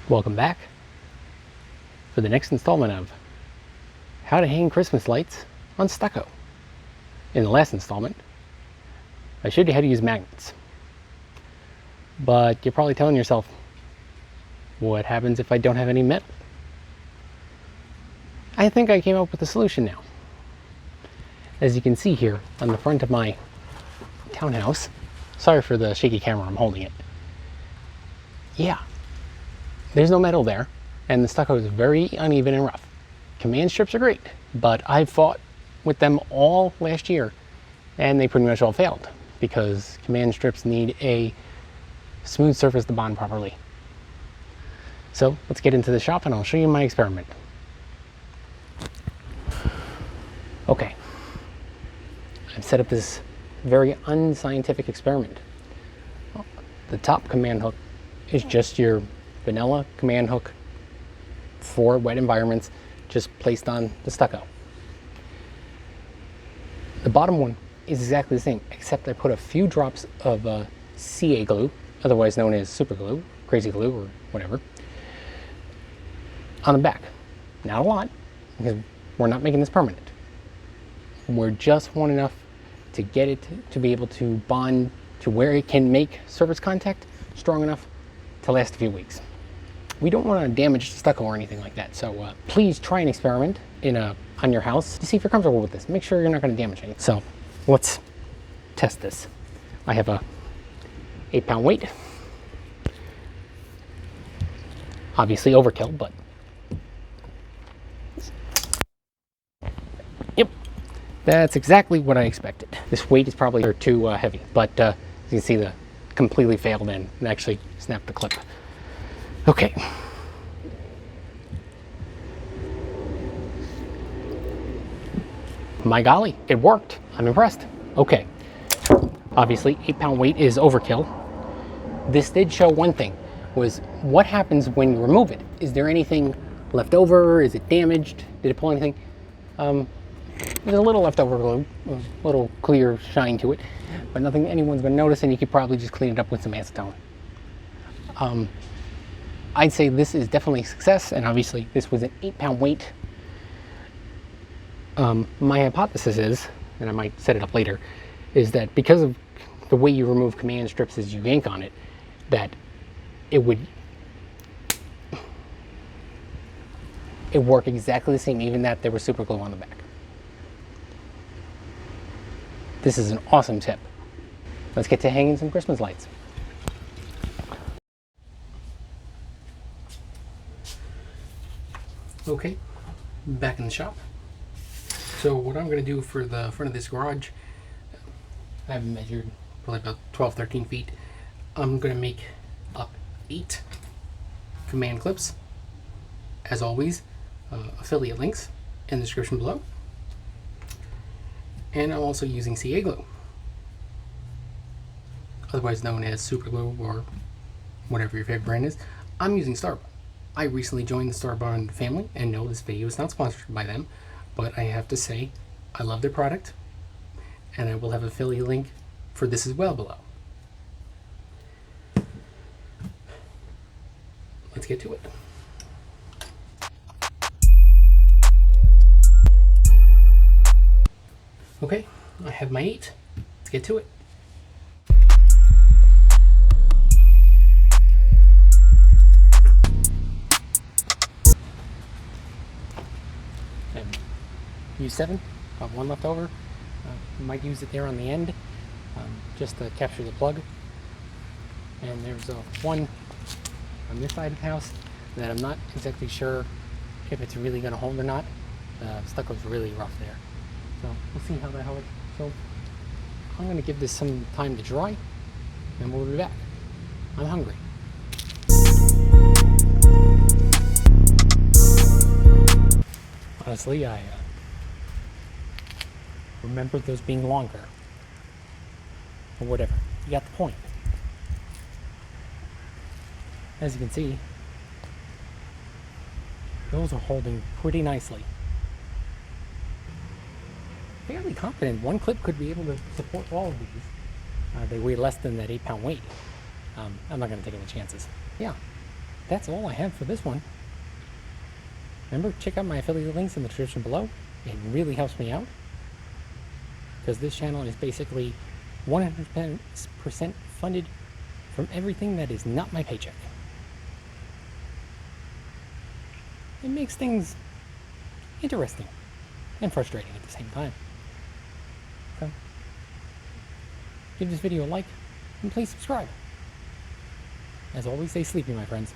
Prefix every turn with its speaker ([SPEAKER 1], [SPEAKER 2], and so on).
[SPEAKER 1] Welcome back for the next installment of how to hang Christmas lights on stucco. In the last installment, I showed you how to use magnets. But you're probably telling yourself, what happens if I don't have any metal? I think I came up with a solution now. As you can see here on the front of my townhouse, sorry for the shaky camera, I'm holding it. Yeah, there's no metal there, and the stucco is very uneven and rough. Command strips are great, but I fought with them all last year, and they pretty much all failed because command strips need a smooth surface to bond properly. So let's get into the shop and I'll show you my experiment. Okay, I've set up this very unscientific experiment. The top command hook is just your vanilla command hook for wet environments, just placed on the stucco. The bottom one is exactly the same, except I put a few drops of CA glue, otherwise known as super glue, crazy glue, or whatever, on the back. Not a lot, because we're not making this permanent. We're just want enough to get it to be able to bond to where it can make surface contact strong enough to last a few weeks. We don't want to damage the stucco or anything like that, so please try an experiment on your house to see if you're comfortable with this. Make sure you're not going to damage anything. So let's test this. I have a 8-pound weight. Obviously overkill, but yep, that's exactly what I expected. This weight is probably too heavy, but you can see the completely failed and actually snapped the clip. Okay. My golly, it worked. I'm impressed. Okay. Obviously, 8-pound weight is overkill. This did show one thing, was what happens when you remove it? Is there anything left over? Is it damaged? Did it pull anything? There's a little leftover glue, a little clear shine to it, but nothing anyone's gonna notice, and you could probably just clean it up with some acetone. I'd say this is definitely a success, and obviously this was an 8-pound weight. My hypothesis is, and I might set it up later, is that because of the way you remove command strips as you yank on it, that it would work exactly the same, even that there was super glue on the back. This is an awesome tip. Let's get to hanging some Christmas lights. Okay, back in the shop. So what I'm going to do for the front of this garage, I've measured probably about 12, 13 feet. I'm going to make up 8 command clips. As always, affiliate links in the description below. And I'm also using CA glue, otherwise known as super glue or whatever your favorite brand is. I'm using Starbond. I recently joined the Starbond family, and no, this video is not sponsored by them, but I have to say I love their product, and I will have an affiliate link for this as well below. Let's get to it. Okay, I have my 8. Let's get to it. Use 7, got 1 left over. Might use it there on the end, just to capture the plug. And there's one on this side of the house that I'm not exactly sure if it's really going to hold or not. Stucco's really rough there, so we'll see how that holds. So I'm going to give this some time to dry, and we'll be back. I'm hungry. Honestly, I remember those being longer, or whatever. You got the point. As you can see, those are holding pretty nicely. Fairly confident one clip could be able to support all of these. They weigh less than that 8-pound weight. I'm not going to take any chances. Yeah, that's all I have for this one. Remember, check out my affiliate links in the description below. It really helps me out, because this channel is basically 100% funded from everything that is not my paycheck. It makes things interesting and frustrating at the same time. So, give this video a like, and please subscribe. As always, stay sleepy, my friends.